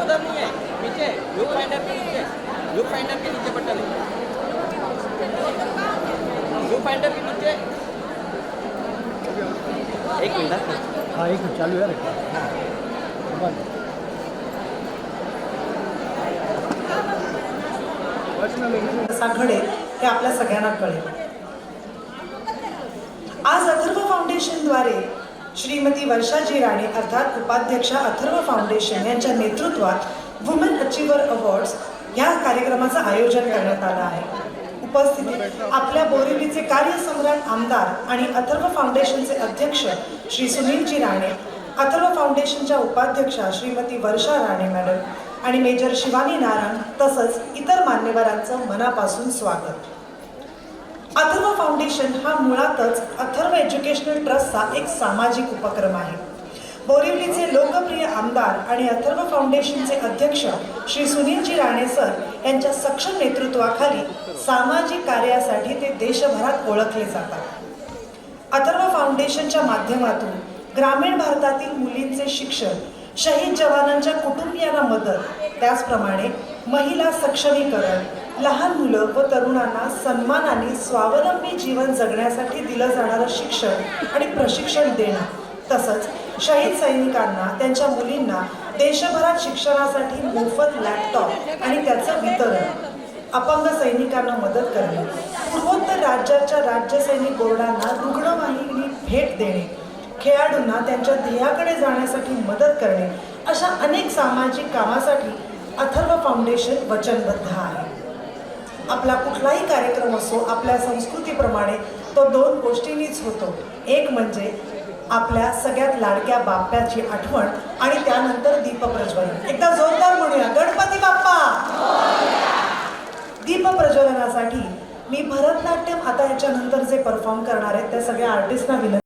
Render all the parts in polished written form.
उधर नहीं है, पीछे व्यू फाइंडर के नीचे, व्यू फाइंडर के नीचे बटन है, व्यू फाइंडर के नीचे। एक मिनट, हाँ एक मिनट चालू आहे. कसा घडेल हे आपल्या सगळ्यांना कळेल. आज अथर्व फाउंडेशनद्वारे श्रीमती वर्षाजी राणे अर्थात उपाध्यक्षा अथर्व फाउंडेशन यांच्या नेतृत्वात वुमेन अचिव्हर अवॉर्ड्स या कार्यक्रमाचं आयोजन करण्यात आलं आहे. उपस्थितीत आपल्या बोरिवलीचे कार्यसम्राट आमदार आणि अथर्व फाउंडेशनचे अध्यक्ष श्री सुनीलजी राणे, अथर्व फाउंडेशनच्या उपाध्यक्षा श्रीमती वर्षा राणे मॅडम आणि मेजर शिवानी नारायण तसंच इतर मान्यवरांचं मनापासून स्वागत. अथर्व फाउंडेशन हा मुळातच अथर्व एज्युकेशनल ट्रस्टचा एक सामाजिक उपक्रम आहे. बोरिवलीचे लोकप्रिय आमदार आणि अथर्व फाउंडेशनचे अध्यक्ष श्री सुनीलजी राणे सर यांच्या सक्षम नेतृत्वाखाली सामाजिक कार्यासाठी ते देशभरात ओळखले जातात. अथर्व फाउंडेशनच्या माध्यमातून ग्रामीण भारतातील मुलींचे शिक्षण, शहीद जवानांच्या कुटुंबियांना मदत, त्याचप्रमाणे महिला सक्षमीकरण, लहान मुलं व तरुणांना सन्मानाने स्वावलंबी जीवन जगण्यासाठी दिलं जाणारं शिक्षण आणि प्रशिक्षण देणं, तसंच शहीद सैनिकांना त्यांच्या मुलींना देशभरात शिक्षणासाठी मोफत लॅपटॉप आणि त्याचं वितरण, अपंग सैनिकांना मदत करणे, पूर्वोत्तर राज्याच्या राज्य सैनिक बोर्डांना रुग्णवाहिनी भेट देणे, खेळाडूंना त्यांच्या ध्येयाकडे जाण्यासाठी मदत करणे, अशा अनेक सामाजिक कामासाठी अथर्व फाउंडेशन वचनबद्ध आहे. आपला कुठलाही कार्यक्रम असो, आपल्या संस्कृतीप्रमाणे तो दोन गोष्टींनीच होतो. एक म्हणजे आपल्या सगळ्यात लाडक्या बाप्पाची आठवण आणि त्यानंतर दीपप्रज्वलन. एकदा जोरदार म्हणूया, गणपती बाप्पा. दीपप्रज्वलनासाठी मी भरतनाट्यम आता याच्यानंतर जे परफॉर्म करणार आहेत त्या सगळ्या आर्टिस्टना विनंती.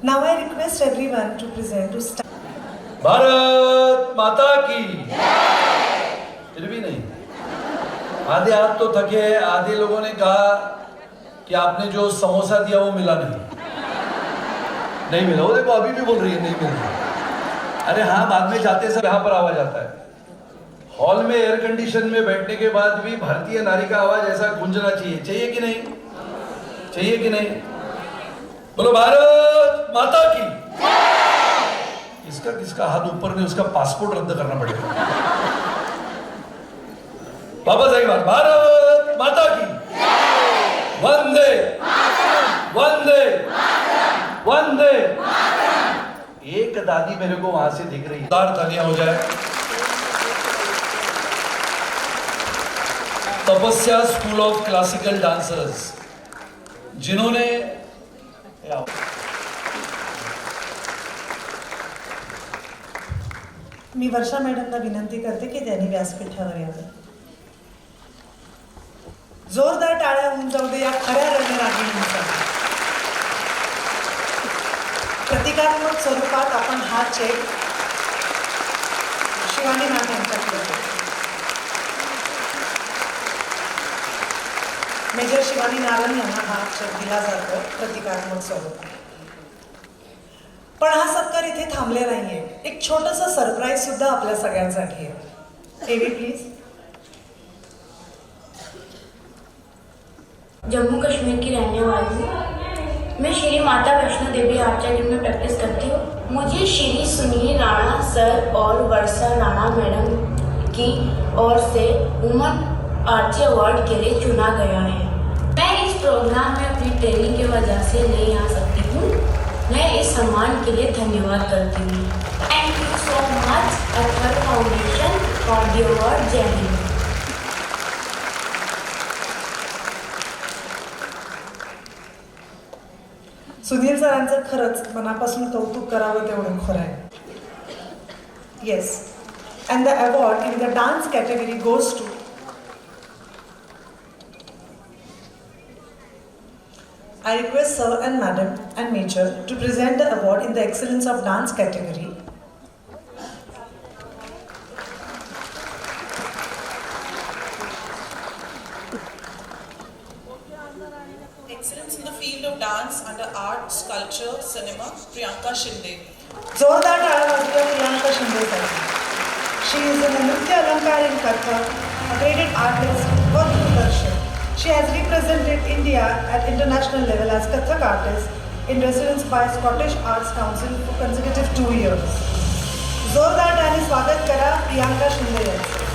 Now I request everyone to present to stand. Bharat माता की फिर भी नहीं. आधे हाथ तो थके. आधे लोगों ने कहा कि आपने जो समोसा दिया वो मिला नहीं मिला. वो देखो अभी भी बोल रही है नहीं मिला. अरे हाँ, बाद में जाते सब यहाँ पर आवाज आता है. हॉल में एयर कंडीशन में बैठने के बाद भी भारतीय नारी का आवाज ऐसा गूंजना चाहिए. चाहिए कि नहीं? चाहिए कि नहीं? बोलो भारत माता की. इसका किसका हाथ ऊपर नहीं, उसका पासपोर्ट रद्द करना पड़ेगा. वापस एक बार, भारत माता की. वंदे वंदे वंदे. एक दादी मेरे को वहां से दिख रही है. तालियां हो जाए. तपस्या स्कूल ऑफ क्लासिकल डांसर्स, जिन्होंने मी वर्षा मॅडमना विनंती करते की त्यांनी व्यासपीठावर यावं. जोरदार टाळ्या होऊन जाऊ दे या खऱ्या रणरागिणींसाठी. प्रतिकात्मक स्वरूपात आपण हा चेक शिवानी मॅम यांच्याकडे. मेजर शिवानी नारन यांना हा अक्षर दिला जातो प्रतिकात्मक स्वरूप. पण हा सत्कार इथे थांबले नाहीये. एक छोटंसं सरप्राईज सुद्धा आपल्या सगळ्यांसाठी आहे. एवी प्लीज. जम्मू कश्मीर की रहने वाली हूँ. मैं श्री माता वैष्णो देवी आर्ट अकेडमी में प्रैक्टिस करती हूँ. मुझे श्री सुनील राणा सर और वर्षा राणा मैडम की ओर से वुमन आर्ची अवार्ड के लिए चुना गया है. मैं इस प्रोग्राम में अपनी ट्रेनिंग की वजह से नहीं आ सकती हूँ. मैं इस सम्मान के लिए धन्यवाद करती हूँ. Thank you so much Atharva foundation for the award. जय हिंद. सुनील सरांचं खरंच मनापासून कौतुक करावं तेवढं खरं आहे. Yes. And the award in the dance category goes to I request Sir and Madam and Major to present the award in the Excellence of Dance category. Excellence in the field of dance under art, sculpture, cinema, Priyanka Shinde. जोरदार टाळ्या वाजवूया Priyanka शिंदेसाठी. She is in Nritya Alankar in Kathak, a graded artist for Doordarshan. She has represented India at international level as Kathak artist in residence by Scottish Arts Council for consecutive 2 years. जोरदार टाळ्यांनी स्वागत करा प्रियांका शिंदे यांचं.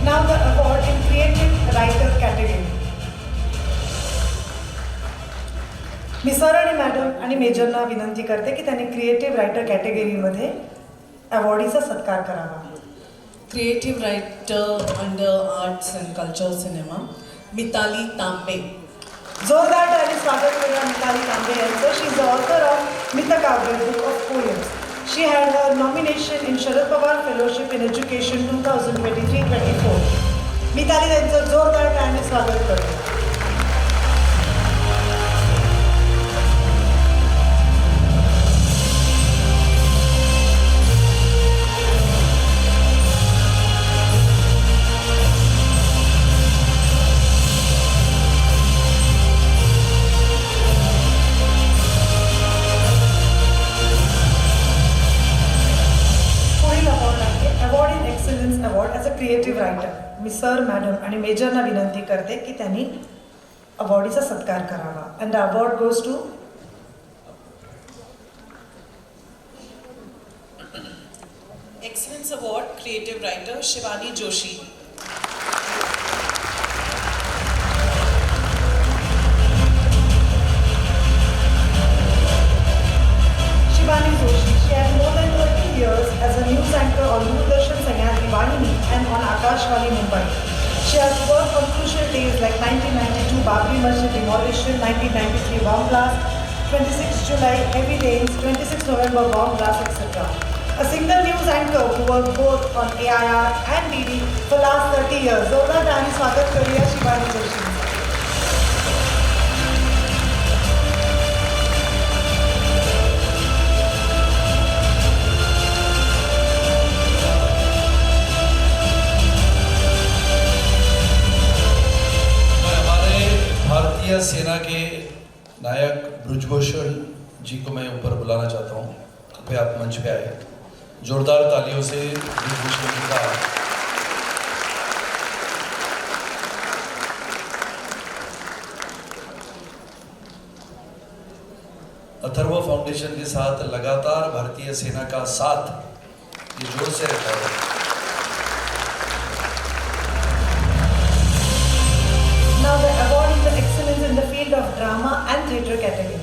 Now the award in Creative Writer category. Me sir आणि madam आणि मेजरना विनंती करते की त्यांनी क्रिएटिव्ह रायटर कॅटेगरीमध्ये अवॉर्डीचा सत्कार करावा. Creative writer under arts and culture cinema, Mitali Tambe. जोरदार टाळी स्वागत करूया मिताली तांबे यांचं. She is the author of Mitkavya book of poems. She had her nomination in Sharad Pawar fellowship in education 2023-24. Mitali यांचं जोरदार टाळ्यांनी स्वागत करूया. Award in excellence award as a creative writer. मी सर मॅडम आणि मेजरना विनंती करते की त्यांनी अवॉर्डीचा सत्कार करावा. And the award goes to Excellence Award, Creative Writer, Shivani Joshi. Shivani Joshi. She has more than 30 years as a news anchor on Doordarshan Sahyadri Vahini and on Akashvani Mumbai. She has worked on crucial days like 1992 Babri Masjid demolition, 1993 bomb blast, 26 July heavy rains, 26 November bomb blast, etc. A single news anchor who worked both on AIR and DD for last 30 years. जोरदार टाळी स्वागत करूया शिवानी जोशी. भारतीय सेना के नायक ब्रजभूषण जी को मैं ऊपर बुलाना चाहता हूँ. कृपया आप मंच पे आए. जोरदार तालियों से ब्रजभूषण जी का अथर्व फाउंडेशन के साथ लगातार भारतीय सेना का साथ ये जोर से रहता है. Now the award is the excellence in the field of drama and theatre category.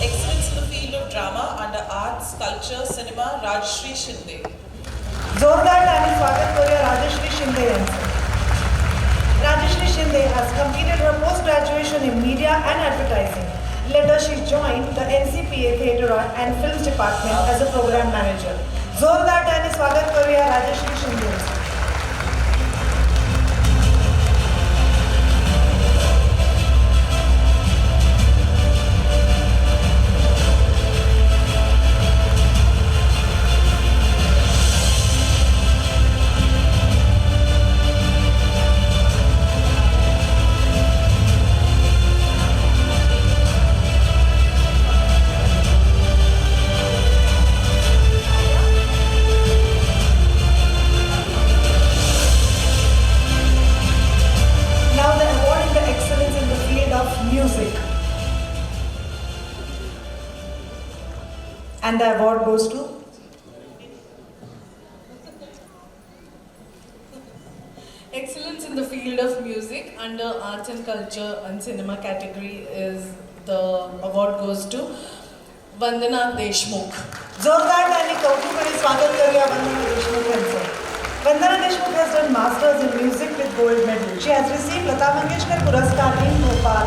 Excellence in the field of drama under arts, culture, जोरदार टाळी स्वागत करूया राजश्री शिंदे यांचं. Rajeshri Shinde has completed her post-graduation in media and advertising. Later, she joined the NCPA Theatre and Films Department as a program manager. जोरदार टाळी स्वागत करूया राजश्री शिंदे यांचं. Now the award in the excellence in the field of music. And the award goes to Excellence in the field of music under arts and culture and cinema category is the award goes to Vandana Deshmukh. जोरदार टाळी कौतुकाने स्वागत करूया वंदना देशमुख यांचं. वंदना Deshmukh has done masters in music with gold medal. She has received Lata Mangeshkar Puraskar in Bhopal,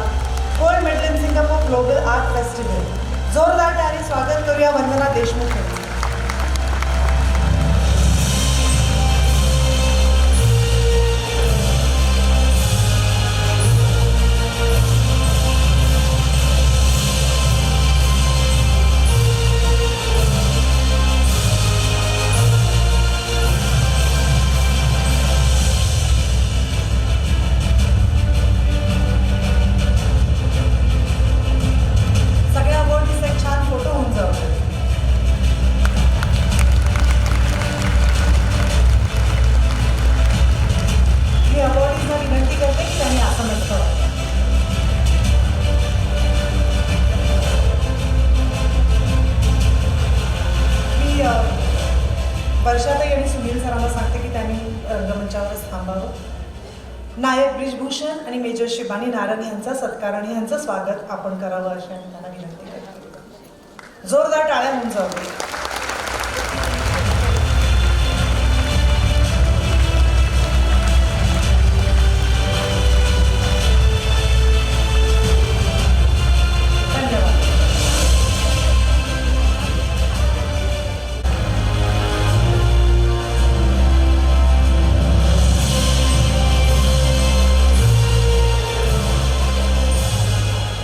gold medal in Singapore Global Art Festival. जोरदार टाळी स्वागत करूया वंदना देशमुख यांचं. सगळ्या अवॉर्डचा एक छान फोटो होऊन जाऊ. मी अवॉर्डीजना विनंती करते की त्यांनी आसनच करावं. मी वर्षाताई आणि सुनील सरांना सांगते की त्यांनी रंगमंचावरच थांबावं. नायक ब्रिजभूषण आणि मेजर शिबानी नारायण यांचा सत्कार आणि यांचं स्वागत आपण करावं अशी आम्ही त्यांना विनंती करतो. जोरदार टाळ्या होऊन जाऊ. धन्यवाद.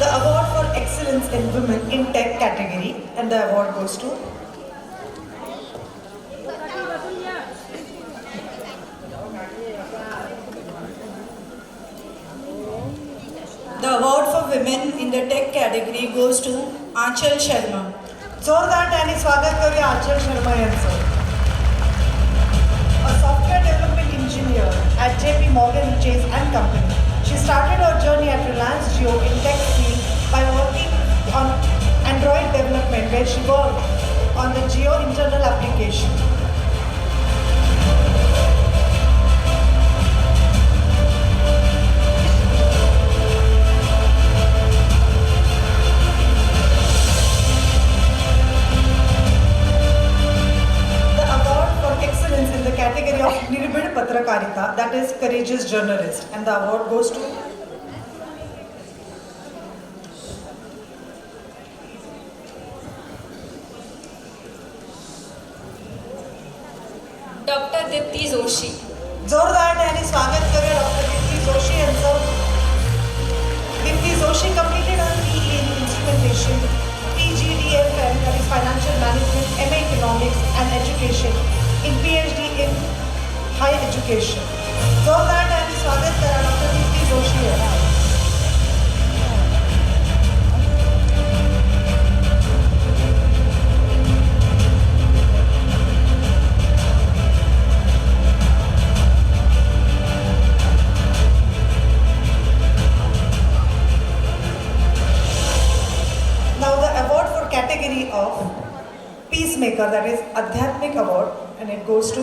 The award for excellence in women in tech category, and the award goes to The award for women in the tech category goes to Aanchal Sharma. जोरदार टाळी स्वागत करूया आचल शर्मा यांचं. A software development engineer at JP Morgan Chase and Company. She started her journey at Reliance Jio in tech field by working on Android development, where she worked on the Jio internal application. The award for excellence in the category of Nirbhid Patrakarita, that is courageous journalist, and the award goes to Dr. Dipti Joshi. जोरदार टाळ्यांनी स्वागत करूया doctor Deepti Joshi यांचं. Deepti Joshi completed her PE in instrumentation, PGDFM, that is financial management, MA economics and education, in PhD in higher education. जोरदार टाळ्यांनी स्वागत करा doctor Deepti Joshi यांचं. Now the award for category of Peacemaker, that is Adhyatmik Award, and it goes to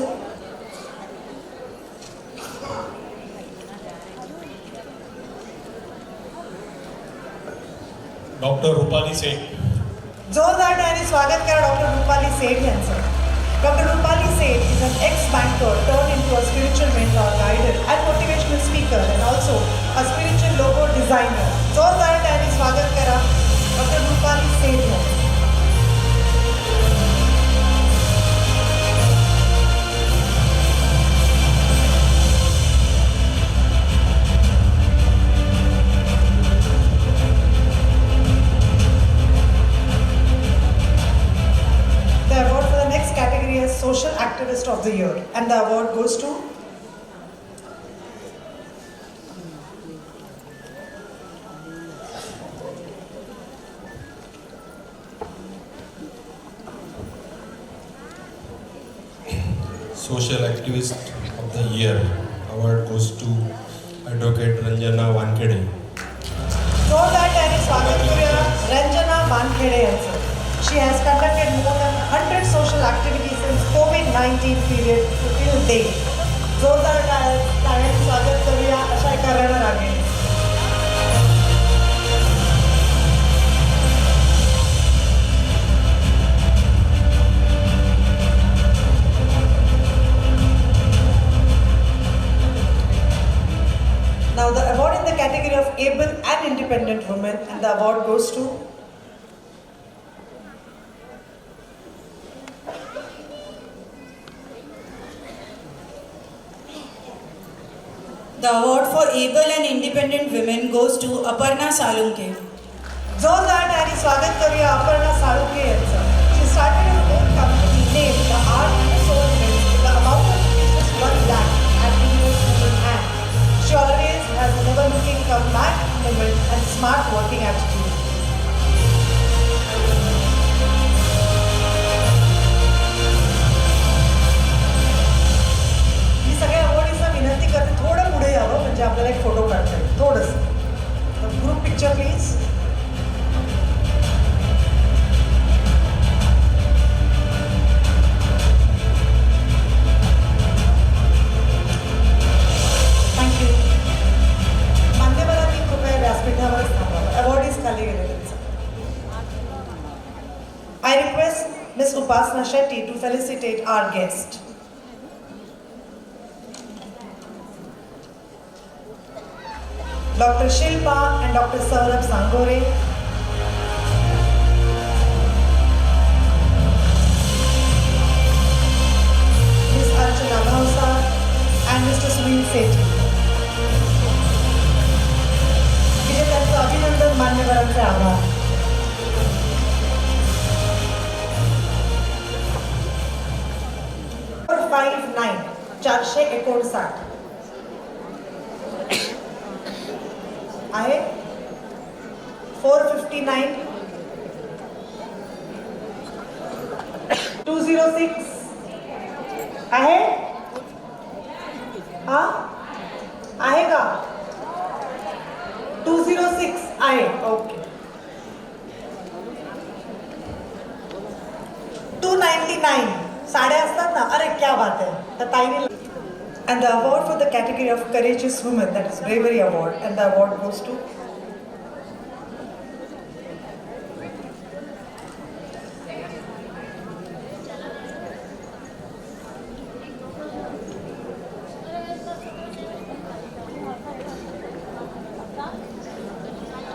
doctor Rupali सेठ. जोरदार टाळ्यांनी स्वागत करा डॉक्टर रुपाली सेठ यांचं. डॉक्टर रुपाली सेठ is an ex-bank anchor turned into a spiritual mentor, guide and motivational speaker and also a spiritual logo designer. जोरदार टाळी स्वागत करा डॉक्टर रूपाली सेठ यांचं. The award for the next category is Social Activist of the Year, and the award goes to Social Activist of the Year award goes to Advocate Ranjana Wankhede. जोरदार टाळी स्वागत करूया रंजना वानखेडे यांचं. She has conducted more than 100 social activities since COVID-19 period to till date. जोरदार टाळ्यांनी स्वागत करूया अशा एका रणरागिणी. Now the award in the category of able and independent women, and the award goes to The award for able and independent women goes to Aparna Salunke. जोरदार टाळी स्वागत करूया अपर्णा साळुंखे यांचं. She started her own company named The Art and Soul Mills with the amount of rupees 1 lakh at investment hand. She always has a never looking comeback moment and smart working attitude. मी सगळ्या अवॉर्डींना विनंती करते थोडं पुढे यावं म्हणजे आपल्याला एक photo काढता येईल थोडंसं. Group picture please. थँक्यू. मान्यवरांनी कृपया व्यासपीठावरच थांबावं. अवॉर्डीज खाली गेले त्यांचं. I request Ms. Upasana Shetty to felicitate our guest. Dr. Shilpa and Dr. Saurabh Sangore. Ms. Archana Bhausa and Mr. Sunil Sethi. विजेत्यांचं अभिनंदन, मान्यवरांचे आभार. 459 459 आहे 459 206 आहे. हा आहे का 206 आहे. ओके 299 साड्या असतात ना. अरे क्या बात आहे. तर ताईने. And the award for the category of courageous women, that is bravery award, and the award goes to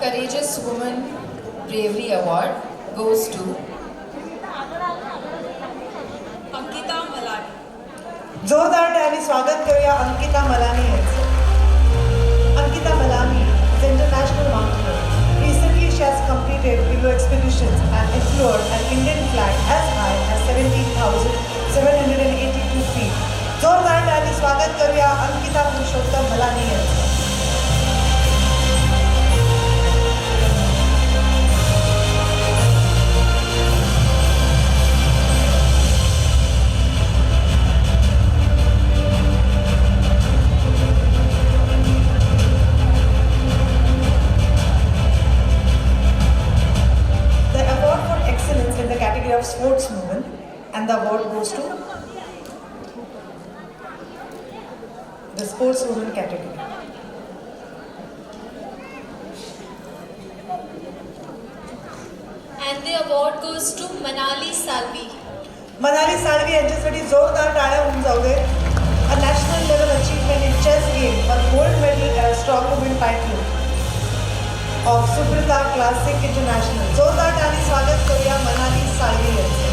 Courageous Woman Bravery Award goes to Ankita Malani. जोरदार टाळी स्वागत करूया अंकिता मलानी यांचं. Ankita Malani is an international mountaineer. Recently, she has completed below expeditions and explored an Indian flag as high as 17,782 feet. जोरदार टाळी स्वागत करूया अंकिता पुरुषोत्तम मलानी यांचं. Of sportswoman, and the award goes to the sportswoman category. and the award goes to Manali Salvi. Manali Salvi यांच्यासाठी जोरदार टाळ्या होऊन जाऊ दे. title of Subrita Classic International. जोरदार टाळी स्वागत करूया मनाली साळवी यांचे.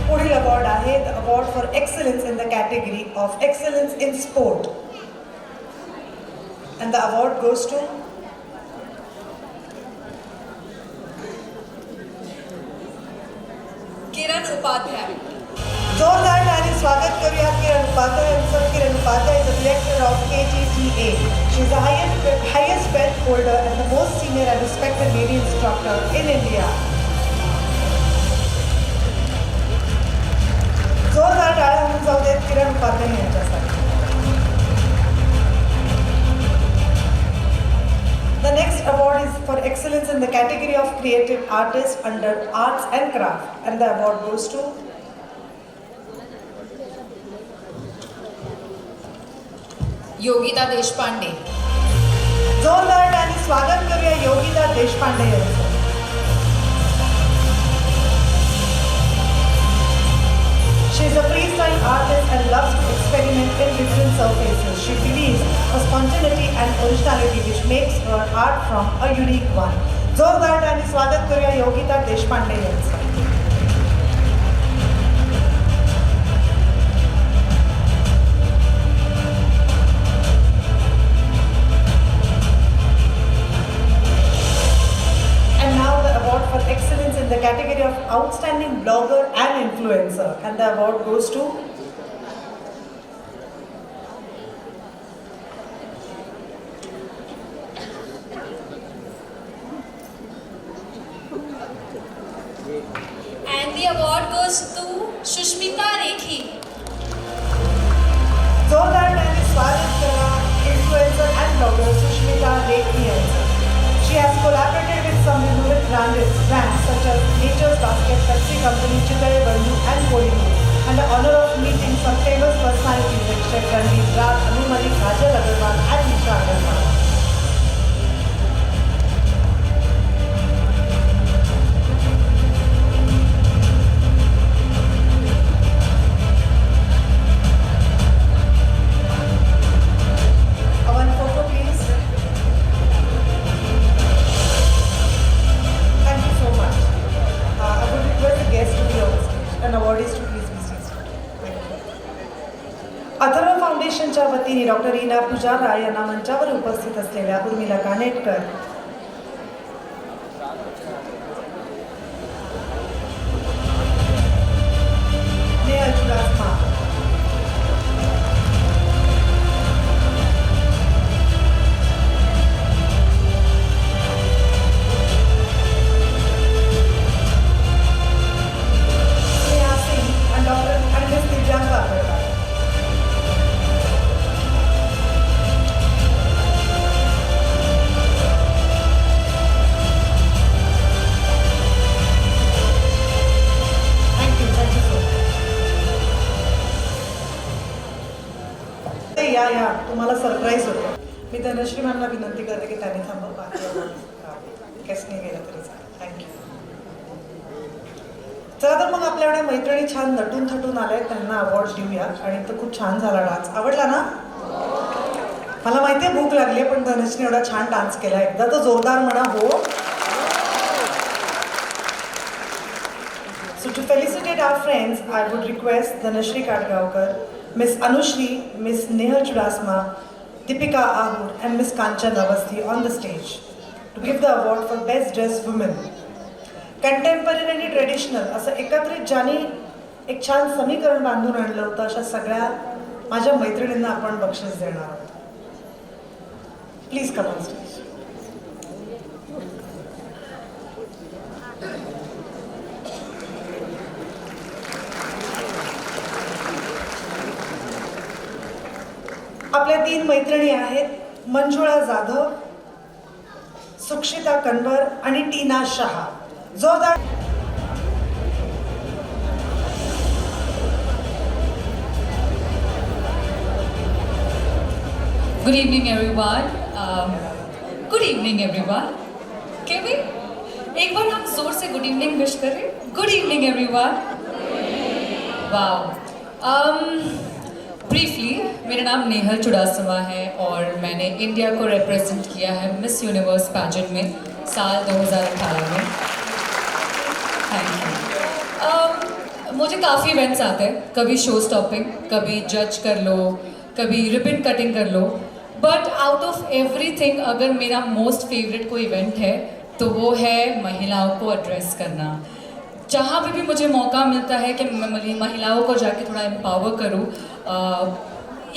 पुढील अवॉर्ड आहे the award for excellence in the category of excellence in sport. And the award goes to Kiran Upadhyay. जोरदार टाळी स्वागत करूया किरण उपाध्याय यांचं. किरण Upadhyay is a director of KTTA. She is the highest belt holder and the most senior and respected Navy instructor in India. जोरदार टाळ्या होऊन जाऊ देत किरण उपाध्याय यांच्यासाठी. The next award is for excellence in the category of creative artist under arts and craft, and the award goes to Yogita Deshpande. जोरदार टाळी स्वागत करूया योगिता देशपांडे यांचं. She is a freestyle artist and loves to experiment in different surfaces. She believes a spontaneity and originality which makes her art from a unique one. जोरदार टाळी स्वागत करूया योगिता देशपांडे यांचं. And now the award for excellence in the category of outstanding blogger and influencer, and the award goes to And the award goes to Shushmita Rekhi. जोरदार टाळी स्वागत करा influencer and blogger Sushmita Rekhi यांचं. She has collaborated with some renowned brands such as Nature's Basket, Pepsi Company, Chitare Bandu and Kolinu, and the honor of meeting some famous personalities like Chef Ranveer Raj, Anu Malik, Kajal Agarwal and Nisha Agarwal. One photo please. Thank you so much. I would request the guests to be on the stage and awardees to please be seated. Thank you. Atharva फाउंडेशनच्या वतीने doctor Reena Pujara यांना मंचावर उपस्थित असलेल्या Urmila Kanetkar, Neha Chudasama, Sneha Singh and Dr. and Ms. Divyanka Agarwal. Thank you so much. या तुम्हाला surprise होतं. मी धनश्री मॅमला विनंती करते की त्यांनी थांबा. नाही गेलं तरी चालेल. थँक्यू. चला तर मग आपल्याकडे मैत्रिणी छान नटून थटून आल्या, त्यांना अवॉर्ड देऊया. आणि तो खूप छान झाला डान्स. आवडला ना? मला माहिती आहे भूक लागली आहे, पण धनश्रीने एवढा छान डान्स केला. एकदा तर जोरदार म्हणा हो. So to felicitate our friends, I would request Dhanashri Kadgaonkar, Miss Anushri, Miss Neha Chudasma, Deepika Ahur and Miss Kanchan Awasthi on the stage to give the award for Best Dressed Women. Contemporary आणि traditional असं एकत्रित ज्यांनी एक छान समीकरण बांधून आणलं होतं, अशा सगळ्या माझ्या मैत्रिणींना आपण बक्षीस देणार आहोत. Please come on stage. आपल्या 3 मैत्रिणी आहेत, मंजुळा जाधव, सुक्षिता कन्वर आणि टीना शहा. जोरदार. Good evening, everyone. Good evening, everyone. Can we? एक बार हम जोर से गुड इवनिंग विश करें. Good evening everyone. Wow. Briefly मेरा नाम नेहल चुड़ासमा है और मैंने इंडिया को रिप्रेजेंट किया है मिस यूनिवर्स पैजेंट में साल 2018 में. Thank you. मुझे काफ़ी इवेंट्स आते हैं, कभी शो स्टॉपिंग, कभी जज कर लो, कभी रिबन कटिंग कर लो. बट आउट ऑफ एवरीथिंग अगर मेरा मोस्ट फेवरेट कोई इवेंट है तो वो है महिलाओं को एड्रेस करना. जहाँ पे भी मुझे मौका मिलता है कि मैं महिलाओं को जाके थोड़ा एम्पावर करूँ,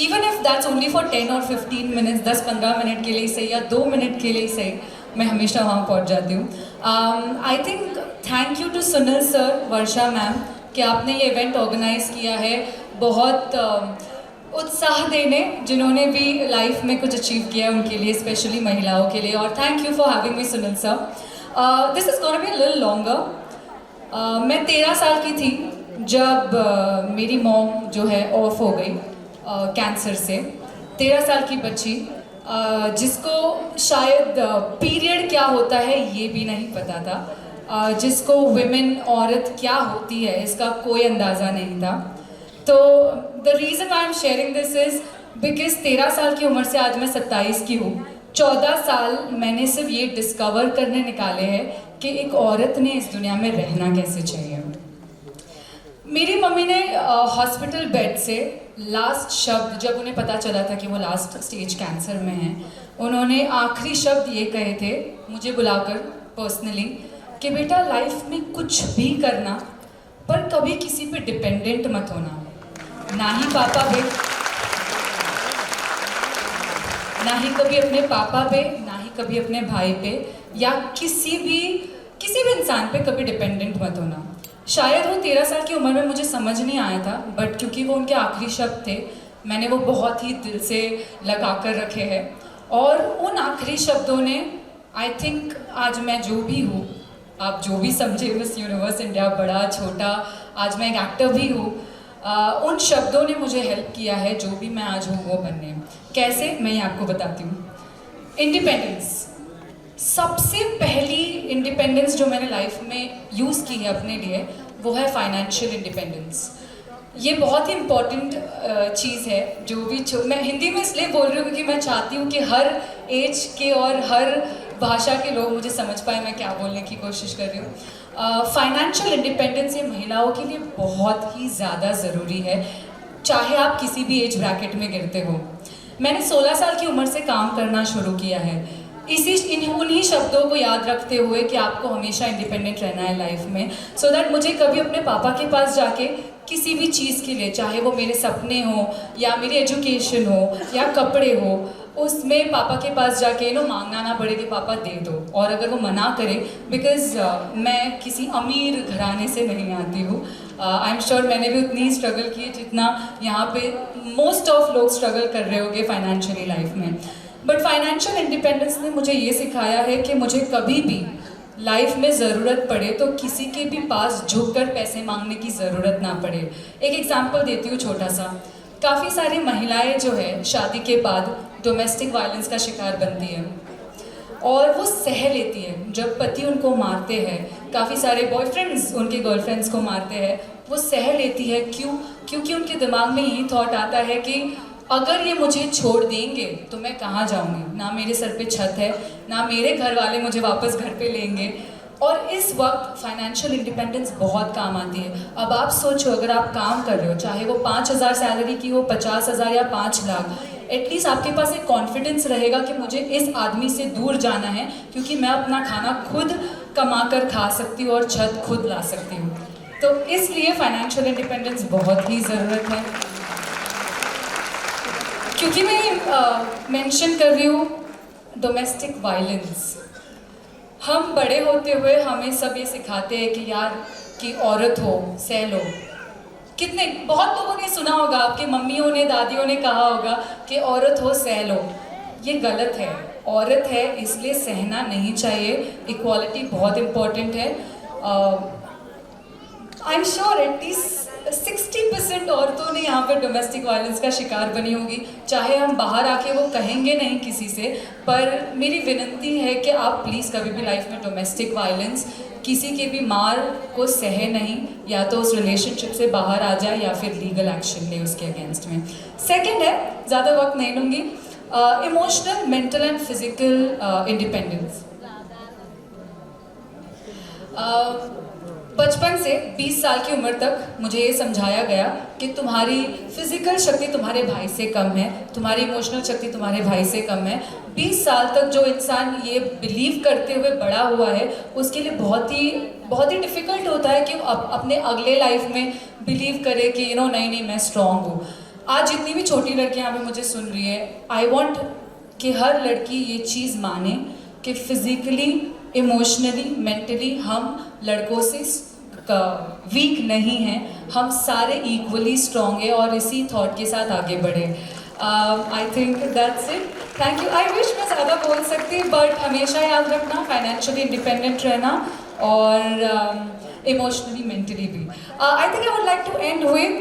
even if that's only for 10 और 15 मिनट्स, 10-15 मिनट के लिए ही सही या 2 मिनट के लिए ही सही, मैं हमेशा वहाँ पहुँच जाती हूँ. I think thank you to Sunil sir, Varsha ma'am कि आपने ये इवेंट ऑर्गेनाइज किया है. बहुत उत्साह देने जिन्होंने भी लाइफ में कुछ अचीव किया है उनके लिए, स्पेशली महिलाओं के लिए. और thank you for having me Sunil sir. This is gonna be a little longer. मैं 13 साल की थी जब मेरी मॉम जो है ऑफ हो गई कैंसर से. 13 साल की बच्ची जिसको शायद पीरियड क्या होता है ये भी नहीं पता था, जिसको विमेन औरत क्या होती है इसका कोई अंदाज़ा नहीं था. तो the reason I am sharing this is because 13 साल की उम्र से आज मैं 27 की हूँ. 14 साल मैंने सिर्फ ये डिस्कवर करने निकाले हैं कि एक औरत ने इस दुनिया में रहना कैसे चाहिए. मेरी मम्मी ने हॉस्पिटल बेड से लास्ट शब्द, जब उन्हें पता चला था कि वो लास्ट स्टेज कैंसर में हैं, उन्होंने आखिरी शब्द ये कहे थे मुझे बुलाकर पर्सनली कि बेटा लाइफ में कुछ भी करना पर कभी किसी पे डिपेंडेंट मत होना. ना ही पापा पे, ना ही कभी अपने पापा पे, ना ही कभी अपने भाई पे या किसी भी इंसान पे कभी डिपेंडेंट मत होना. शायद वो 13 साल की उम्र में मुझे समझ नहीं आया था, बट क्योंकि वो उनके आखिरी शब्द थे मैंने वो बहुत ही दिल से लगा कर रखे हैं. और उन आखिरी शब्दों ने आई थिंक आज मैं जो भी हूँ, आप जो भी समझे मिस यूनिवर्स इंडिया, बड़ा छोटा, आज मैं एक एक्टर भी हूँ, उन शब्दों ने मुझे हेल्प किया है जो भी मैं आज हूँ वो बनने. कैसे, मैं ये आपको बताती हूँ. इंडिपेंडेंस, सबसे पहली इंडिपेंडेंस जो मैंने लाइफ में यूज़ की है अपने लिए वो है फाइनेंशियल इंडिपेंडेंस. ये बहुत ही इम्पॉर्टेंट चीज़ है. जो भी मैं हिंदी में इसलिए बोल रही हूँ क्योंकि मैं चाहती हूँ कि हर एज के और हर भाषा के लोग मुझे समझ पाए मैं क्या बोलने की कोशिश कर रही हूँ. फाइनेंशियल इंडिपेंडेंस ये महिलाओं के लिए बहुत ही ज़्यादा ज़रूरी है, चाहे आप किसी भी एज ब्रैकेट में गिरते हो. मैंने 16 साल की उम्र से काम करना शुरू किया है उन्हीं शब्दों को याद रखते हुए कि आपको हमेशा इंडिपेंडेंट रहना है लाइफ में, सो दैट मुझे कभी अपने पापा के पास जाके किसी भी चीज़ के लिए, चाहे वो मेरे सपने हो या मेरी एजुकेशन हो या कपड़े हो, उसमें पापा के पास जाके मांगना ना पड़े कि पापा दे दो. और अगर वो मना करे, बिकॉज मैं किसी अमीर घराने से नहीं आती हूँ, आई एम श्योर मैंने भी उतनी स्ट्रगल की है जितना यहाँ पे मोस्ट ऑफ लोग स्ट्रगल कर रहे होंगे फाइनेंशियली लाइफ में. बट फाइनेंशियल इंडिपेंडेंस ने मुझे ये सिखाया है कि मुझे कभी भी लाइफ में ज़रूरत पड़े तो किसी के भी पास झुककर पैसे मांगने की ज़रूरत ना पड़े. एक एग्जांपल देती हूँ छोटा सा. काफ़ी सारी महिलाएं जो है शादी के बाद डोमेस्टिक वायलेंस का शिकार बनती है और वो सह लेती है. जब पति उनको मारते हैं, काफ़ी सारे बॉयफ्रेंड्स उनके गर्लफ्रेंड्स को मारते हैं, वो सह लेती है. क्यों? क्योंकि उनके दिमाग में यही थॉट आता है कि अगर ये मुझे छोड़ देंगे तो मैं कहाँ जाऊँगी, ना मेरे सर पे छत है, ना मेरे घर वाले मुझे वापस घर पे लेंगे. और इस वक्त फाइनेंशियल इंडिपेंडेंस बहुत काम आती है. अब आप सोचो, अगर आप काम कर रहे हो, चाहे वो 5,000 सैलरी की हो, 50,000 या 5 लाख, एटलीस्ट आपके पास एक कॉन्फिडेंस रहेगा कि मुझे इस आदमी से दूर जाना है क्योंकि मैं अपना खाना खुद कमा कर खा सकती हूँ और छत खुद ला सकती हूँ. तो इसलिए फाइनेंशियल इंडिपेंडेंस बहुत ही ज़रूरत है. क्योंकि मैं मेंशन कर रही हूँ डोमेस्टिक वायलेंस, हम बड़े होते हुए हमें सब ये सिखाते हैं कि यार कि औरत हो सह लो. कितने बहुत लोगों ने सुना होगा, आपकी मम्मियों ने, दादियों ने कहा होगा कि औरत हो सह लो. ये गलत है. औरत है इसलिए सहना नहीं चाहिए. इक्वालिटी बहुत इम्पॉर्टेंट है. आई एम श्योर एटलीस्ट 60% औरतों ने यहाँ पे डोमेस्टिक वायलेंस का शिकार बनी होगी। चाहे हम बाहर आके वो कहेंगे नहीं किसी से, पर मेरी विनती है कि आप प्लीज़ कभी भी लाइफ में डोमेस्टिक वायलेंस, किसी के भी मार को सहे नहीं, या तो उस रिलेशनशिप से बाहर आ जाए या फिर लीगल एक्शन ले उसके अगेंस्ट में। सेकेंड है, ज़्यादा वक्त नहीं लूँगी, emotional, mental and physical independence. बचपन से 20 साल की उम्र तक मुझे ये समझाया गया कि तुम्हारी फिजिकल शक्ति तुम्हारे भाई से कम है, तुम्हारी इमोशनल शक्ति तुम्हारे भाई से कम है। 20 साल तक जो इंसान ये बिलीव करते हुए बड़ा हुआ है, उसके लिए बहुत ही डिफ़िकल्ट होता है कि वो अपने अगले लाइफ में बिलीव करे कि नहीं मैं स्ट्रॉन्ग हूँ। आज जितनी भी छोटी लड़कियाँ यहाँ पे मुझे सुन रही है, आई वॉन्ट कि हर लड़की ये चीज़ माने कि फिज़िकली, इमोशनली, मेंटली हम लड़कों से वीक नहीं हैं, हम सारे इक्वली स्ट्रॉन्ग है, और इसी थॉट के साथ आगे बढ़े। I think that's it, thank you. I wish मैं ज़्यादा बोल सकती, बट हमेशा याद रखना फाइनेंशियली इंडिपेंडेंट रहना और इमोशनली, मेंटली भी। I think I would like to end with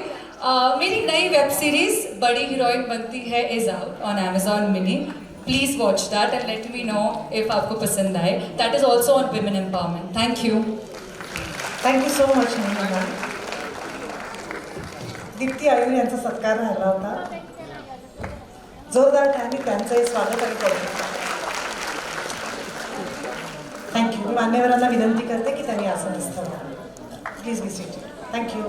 मेरी नई वेब सीरीज़ बड़ी हीरोइन बनती है is out on Amazon Mini। Please watch that and let me know if आपको पसंद आए। That is also on women empowerment. Thank you. Thank you so much ma'am. Deepti Ayur यांचा सत्कार झाला होता। जोरदार टाळ्यांनी त्यांचंही स्वागत आणि कौतुक। थँक्यू। मी मान्यवरांना विनंती करते की त्यांनी आसनस्थ व्हावं। Please be seated. Thank you.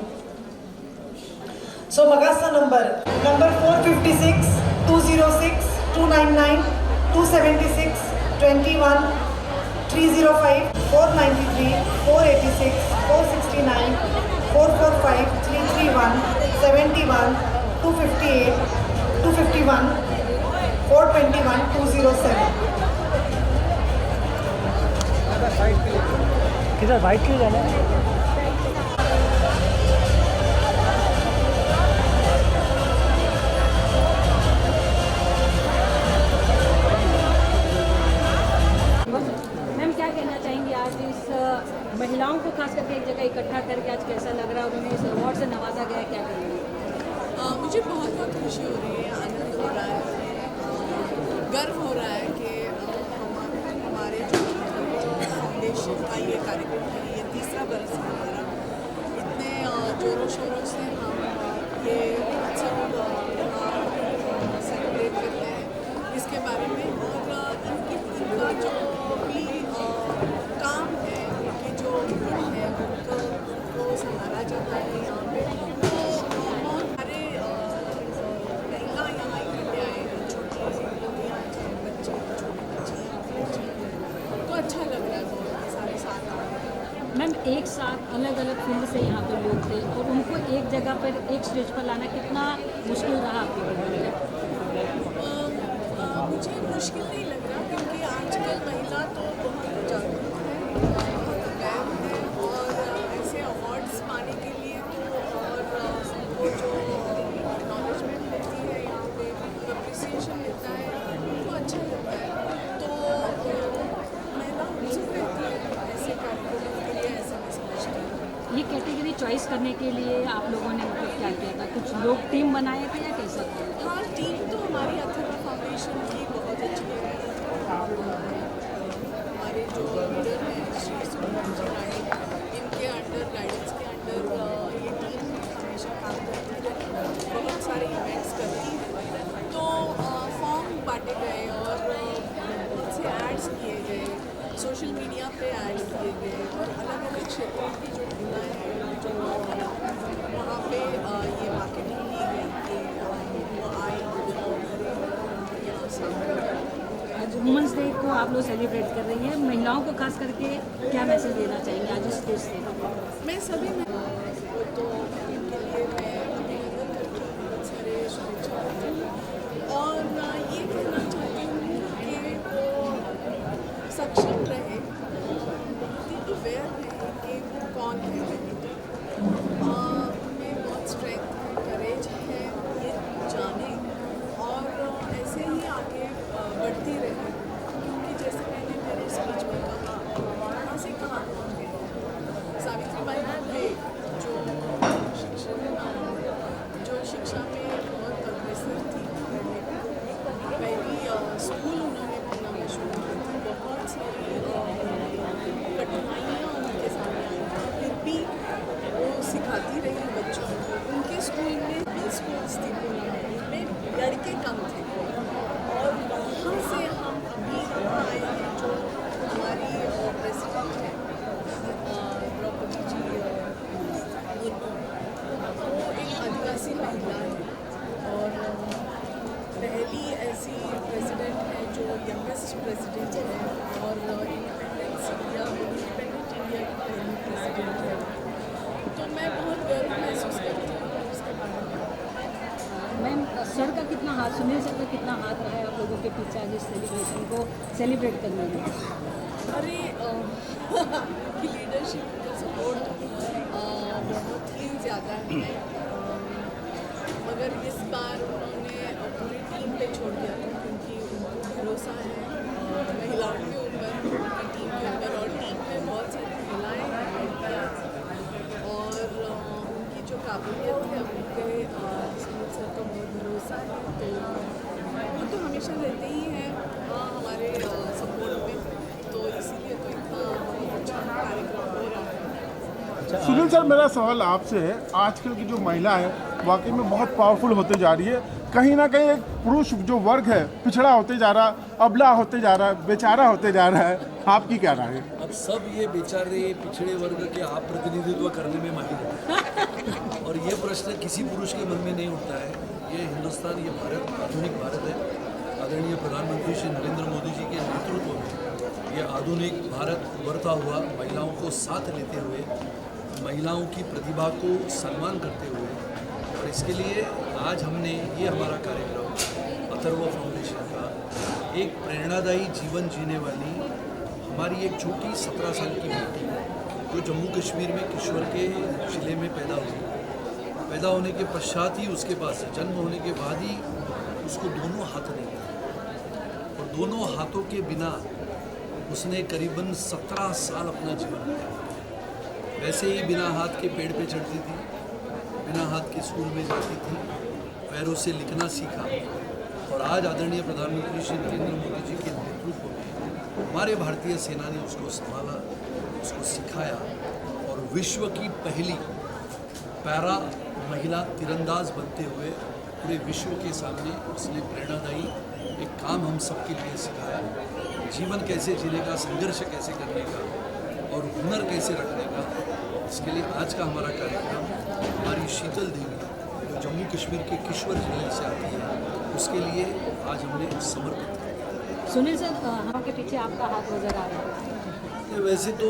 So मगाचा नंबर 456, 206, 299, 276, 21, 305, 493, 486, 469, 445, 331, 71, 258, 251, 421, 207। किधर वाइट क्यों जाना है? मैम क्या कहना चाहेंगी आज इस महिलाओं को खास करके एक जगह इकट्ठा करके आज कैसा लग रहा है, उन्हें इस अवार्ड से नवाजा गया है, क्या कहेंगे? मुझे बहुत बहुत खुशी हो रही है, आनंद हो रहा है, गर्व हो रहा है कि हमारे जो फाउंडेशन का ये कार्यक्रम है, ये तीसरा बरस है हमारा। इतने जोरों शोरों से हम ये उत्सव सेलिब्रेट करते हैं, इसके बारे में, और इनका जो भी काम है, उनके जो गुण है, उनको संभाला जाता है यहाँ पे। तो बहुत सारे महिला यहाँ इकट्ठे आए हैं, छोटी लड़कियाँ हैं, बच्चे, छोटी बच्चियाँ, तो अच्छा लग रहा है बहुत, सारे साथ आ रहे हैं। मैम एक साथ अलग अलग फील्ड से यहाँ पे लोग थे और उनको एक जगह पर एक स्टेज पर लाना कितना मुश्किल रहा आपके लिए? मुझे मुश्किल नहीं लग रहा, क्योंकि आजकल महिला तो बहुत जागरूक है, बहुत अवेयर है, और ऐसे अवार्ड्स पाने के लिए तो, और उनको जो एक्नॉलेजमेंट मिलती है यहाँ पे, अप्रिसिएशन मिलता है, तो अच्छा लगता है। तो महिला उत्सुक रहती है ऐसे कार्यक्रमों के लिए, ऐसे मैं समझती हूँ। ये कैटेगरी चॉइस करने के लिए आप लोगों ने मतलब क्या किया था? कुछ लोग टीम बनाए थे या कैसा? हाँ, टीम तो हमारी अथर्व फाउंडेशन की बहुत अच्छी है। हमारे जो लीडर हैं श्री सुनील जी राणे, इनके अंडर, गाइडेंस के अंडर ये टीम हमेशा काम करती है, बहुत सारे इवेंट्स करती है। तो फॉर्म बांटे गए और बहुत से एड्स किए गए, सोशल मीडिया पे एड्स किए गए, और अलग अलग क्षेत्रों की जो महिलाएं हैं, जो वहाँ पे ये मार्केटिंग की गई कि वो आए, आज वुमेंस डे को आप लोग सेलिब्रेट कर रही हैं, महिलाओं को खास करके क्या मैसेज देना चाहेंगे आज इस स्टेज से? मैं सभी में तो इनके लिए मैं अभिनंदन करती हूँ, बहुत सारे शुभेच्छा देती हूँ, और ये कहना चाहती हूँ कि वो सक्षम रहे, बहुत ही अवेयर रहे कि वो कौन है, उनमें बहुत स्ट्रेंथ है, करेज है, ये जाने, और ऐसे ही आगे बढ़ती रहे, क्योंकि जैसे मैंने मेरे स्पीच में कहा, कहाँ से कहाँ पहुँच गए। सावित्रीबाई फुले जो शिक्षक बस्ती में लड़के कम थे और वहाँ से हम अभी यहाँ आए हैं। जो हमारी प्रेसिडेंट है द्रौपदी जी मुर्मू, वो एक आदिवासी महिला है और पहली ऐसी प्रेसिडेंट है जो यंगेस्ट प्रेसिडेंट है और इंडिपेंडेंट इंडिया की पहली प्रेसिडेंट है। तो मैं बहुत गर्व महसूस करती हूँ उसके बारे में। मैम सर का कितना हाथ, सुनील सर का कितना हाथ रहा है आप लोगों के पीछे आज इस सेलिब्रेशन को सेलिब्रेट करने में? अरे की लीडरशिप का सपोर्ट बहुत ही ज़्यादा है, मगर इस बार उन्होंने पूरी टीम पे छोड़ दिया था क्योंकि उनको भरोसा है महिलाओं के ऊपर, उनकी टीम के ऊपर, और टीम में बहुत सारी महिलाएँ हैं और उनकी जो काबिलियत है उन पर सुनील सर का बहुत भरोसा है। तो वो तो हमेशा रहते ही हैं हमारे सपोर्ट में, तो इसीलिए तो इतना बहुत अच्छा कार्यक्रम हो रहा है। सुनील सर, मेरा सवाल आपसे है, आजकल की जो महिला है वाकई में बहुत पावरफुल होते जा रही है, कहीं ना कहीं एक पुरुष जो वर्ग है पिछड़ा होते जा रहा, अबला होते जा रहा, बेचारा होते जा रहा है, आपकी क्या राय है? अब सब ये बेचारे पिछड़े वर्ग के आप प्रतिनिधित्व करने में माहिर हैं और ये प्रश्न किसी पुरुष के मन में नहीं उठता है। ये हिंदुस्तान, ये भारत आधुनिक भारत है। आदरणीय प्रधानमंत्री श्री नरेंद्र मोदी जी के नेतृत्व में ये आधुनिक भारत उभरता हुआ महिलाओं को साथ लेते हुए, महिलाओं की प्रतिभा को सम्मान करते हुए, और इसके लिए आज हमने ये हमारा कार्यक्रम अथर्व फाउंडेशन का एक प्रेरणादायी जीवन जीने वाली हमारी एक छोटी 17 साल की बेटी जो जम्मू कश्मीर में किश्तवाड़ के जिले में पैदा हुई, पैदा होने के पश्चात ही उसके पास जन्म होने के बाद ही उसको दोनों हाथ नहीं थे और दोनों हाथों के बिना उसने करीबन 17 साल अपना जीवन बिताया। वैसे ही बिना हाथ के पेड़ पे चढ़ती थी, बिना हाथ के स्कूल में जाती थी, पैरों से लिखना सीखा और आज आदरणीय प्रधानमंत्री श्री नरेंद्र मोदी जी के नेतृत्व में हमारे भारतीय सेना ने उसको संभाला, उसको सिखाया और विश्व की पहली पैरा महिला तीरंदाज बनते हुए पूरे विश्व के सामने उसने प्रेरणादायी एक काम हम सबके लिए सिखाया। जीवन कैसे जीने का, संघर्ष कैसे करने का और हुनर कैसे रखने का, इसके लिए आज का हमारा कार्यक्रम हमारी शीतल देवी जो जम्मू कश्मीर के किश्तवाड़ जिले से आती है उसके लिए आज हमने समर्पित किया। सुनील सर, हम के पीछे आपका हाथ नजर आ रहा है। वैसे तो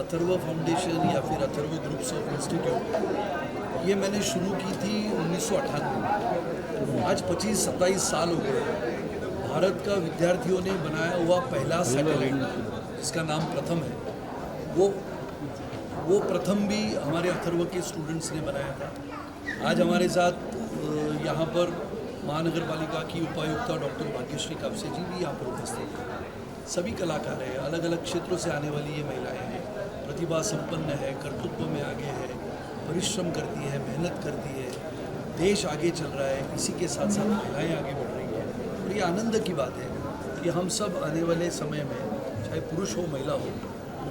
अथर्व फाउंडेशन या फिर अथर्व ग्रुप्स ऑफ इंस्टीट्यूट ये मैंने शुरू की थी 1998 में। आज 25-27 साल हो गए। भारत का विद्यार्थियों ने बनाया हुआ पहला सैटेलाइट जिसका नाम प्रथम है, वो प्रथम भी हमारे अथर्व के स्टूडेंट्स ने बनाया था। आज हमारे साथ यहाँ पर महानगर पालिका की उपायुक्ता डॉक्टर भाग्यश्री कापसे जी भी यहाँ पर उपस्थित हैं। सभी कलाकार हैं, अलग अलग क्षेत्रों से आने वाली ये महिलाएं हैं, प्रतिभा संपन्न है, कर्तृत्व में आगे है, परिश्रम करती है, मेहनत करती है, देश आगे चल रहा है, इसी के साथ साथ महिलाएं आगे बढ़ रही हैं। और ये आनंद की बात है कि हम सब आने वाले समय में चाहे पुरुष हो महिला हो,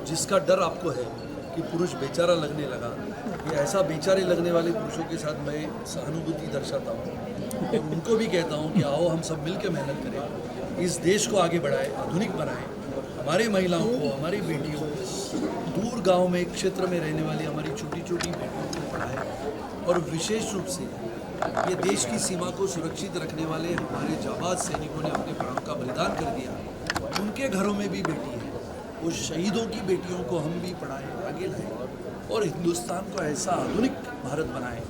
जिसका डर आपको है कि पुरुष बेचारा लगने लगा, ये ऐसा बेचारे लगने वाले पुरुषों के साथ मैं सहानुभूति दर्शाता हूँ और उनको भी कहता हूँ कि आओ हम सब मिल के मेहनत करें, इस देश को आगे बढ़ाएं, आधुनिक बनाएं, हमारे महिलाओं को, हमारी बेटियों को, दूर गांव में क्षेत्र में रहने वाली हमारी छोटी छोटी बेटियों को पढ़ाएं और विशेष रूप से ये देश की सीमा को सुरक्षित रखने वाले हमारे जाबाज सैनिकों ने अपने प्राणों का बलिदान कर दिया, उनके घरों में भी बेटी है, उस शहीदों की बेटियों को हम भी पढ़ाएं, आगे लाएं और हिंदुस्तान को ऐसा आधुनिक भारत बनाएं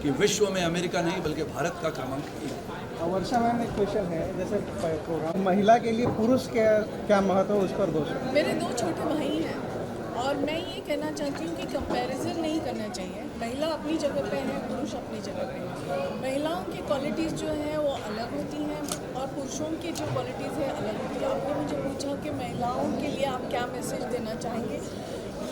कि विश्व में अमेरिका नहीं बल्कि भारत का क्रमांक 1। वर्षा मैम, एक क्वेश्चन है, जैसे प्रोग्राम महिला के लिए पुरुष क्या महत्व है उस पर दो। मेरे 2 छोटे भाई हैं और मैं ये कहना चाहती हूँ कि कंपैरिजन नहीं करना चाहिए। महिला अपनी जगह पे है, पुरुष अपनी जगह पे है। महिलाओं की क्वालिटीज़ जो हैं वो अलग होती हैं और पुरुषों की जो क्वालिटीज़ है अलग होती है। आपने मुझे पूछा कि महिलाओं के लिए आप क्या मैसेज देना चाहेंगे,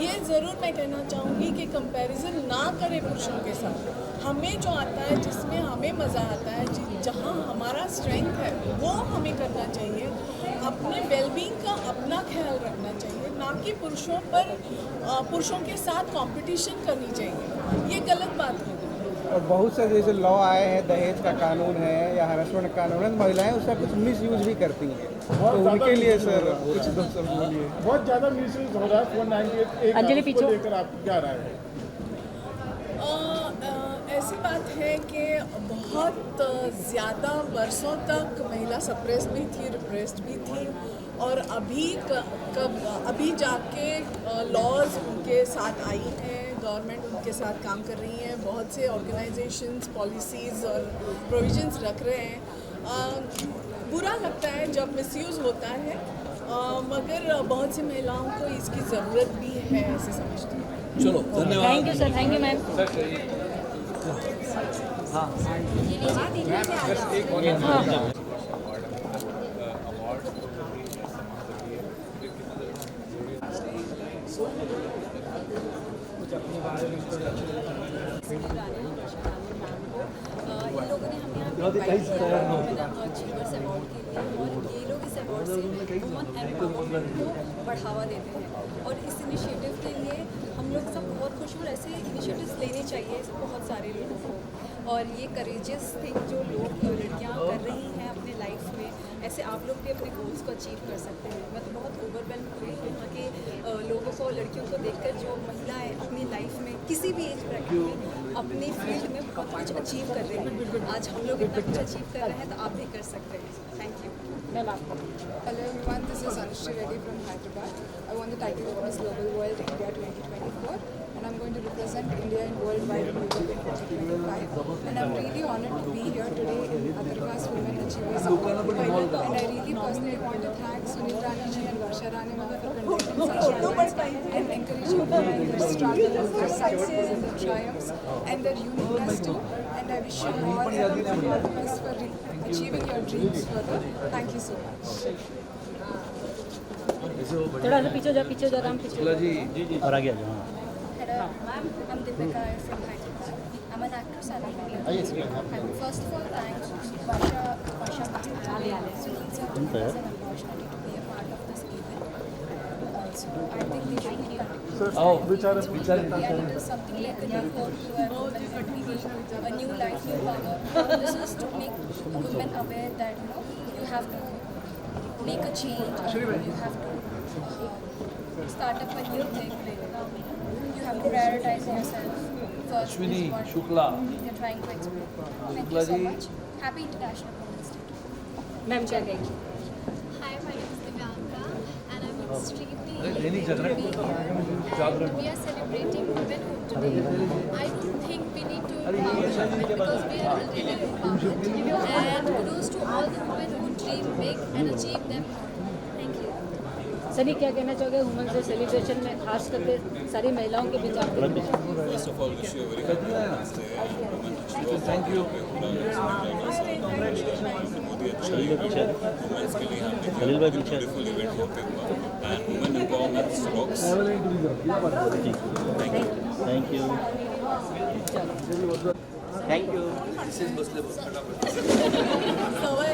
ये ज़रूर मैं कहना चाहूँगी कि कंपैरिजन ना करें पुरुषों के साथ। हमें जो आता है, जिसमें हमें मज़ा आता है, जहाँ हमारा स्ट्रेंथ है वो हमें करना चाहिए। अपने वेलबींग का अपना ख्याल रखना चाहिए, ना कि पुरुषों के साथ कंपटीशन करनी चाहिए। ये गलत बात होगी। और बहुत से जैसे लॉ आए हैं, दहेज का कानून है या हरासमेंट का कानून है, महिलाएं उसका कुछ मिस यूज भी करती हैं, तो उनके लिए सर कुछ दो सब बोलिए। बहुत ज़्यादा मिसयूज हो रहा है 498 अंजलि पीछे। को लेकर आपकी क्या राय है? ऐसी बात है कि बहुत ज़्यादा वर्षों तक महिला सप्रेस्ड भी थी, रिप्रेस्ड भी थी, और अभी जाके लॉज उनके साथ आई हैं, गवर्नमेंट उनके साथ काम कर रही है, बहुत से ऑर्गेनाइजेशंस पॉलिसीज़ और प्रोविजंस रख रहे हैं। बुरा लगता है जब मिसयूज़ होता है, मगर बहुत सी महिलाओं को इसकी ज़रूरत भी है, ऐसे समझती हूँ। चलो धन्यवाद। Thank you sir, thank you ma'am. इन लोगों ने हमें यहाँ पे इनवाइट किया अचीवर्स अवार्ड के लिए, और ये लोग इस अवार्ड से वुमन एम्पावरमेंट को बढ़ावा देते हैं, और इस इनिशिएटिव के लिए हम लोग सब बहुत खुश हैं, और ऐसे इनिशिएटिव्स लेने चाहिए बहुत सारे लोगों को। और ये करेजियस थिंग जो लोग लड़कियाँ कर रही हैं अपने लाइफ में, ऐसे आप लोग भी अपने गोल्स को अचीव कर सकते हैं। मैं तो बहुत ओवरवेल्म हुई यहाँ के लोगों को, लड़कियों को देखकर, जो महिलाएं अपनी लाइफ में किसी भी एज ब्रैकेट में अपनी फील्ड में बहुत कुछ अचीव कर रही हैं। आज हम लोग इतना कुछ अचीव कर रहे हैं, तो आप भी कर सकते हैं। Thank you. मैम आपको। Hello everyone, this is Anushri Reddy from Hyderabad. I won the title of Miss Global World India 2024, and I'm going to represent India in Worldwide Global in 2025. And I'm really honored to be here today in Atharva's Women Achievers Award. And I really personally want to thank Sunil Rani ji and Varsha Rani ma'am for conducting such events and encouraging women in their struggles, their success and their triumphs and their uniqueness too. And I wish you all the best for achieving your dreams further. Thank you so much. थोड़ा सा पीछे जा, पीछे जा, राम पीछे। और आगे आ जाओ। Hello, I'm Deepika from Hyderabad. I'm an actress and a model. I would first of all thank Varsha and Sunil sir for giving us an opportunity to be a part of this event. Also, I think they should be continuing. We are into something like a new code to a woman, a new life, new power. This is to make women aware that you have to make a change, or you have to start up a new thing. You have to prioritize yourself first. Ashwini is what Shukla. You're trying to explain. Thank you so much. Happy International Women's Day. Ma'am क्या कहेंगी? Hi, my name is Divyanka, and I'm extremely Dainik elated to Jagran. be here. And we are celebrating womenhood today. I don't think we need to empower women because we are already empowered. And kudos to all the women who dream big and achieve them. Thank you. Sunny क्या कहना चाहोगे women's day celebration में, खास करके सारी महिलाओं के बीच आप? First of all, wish you a very happy Women's Day. Thank you. Modi अच्छा वुमेन्स के लिए हमने ब्यूटीफुल इवेंट यहाँ पे हुआ, and women empowerment rocks. Thank you. Thank you. बसले बस फटाफट। सवय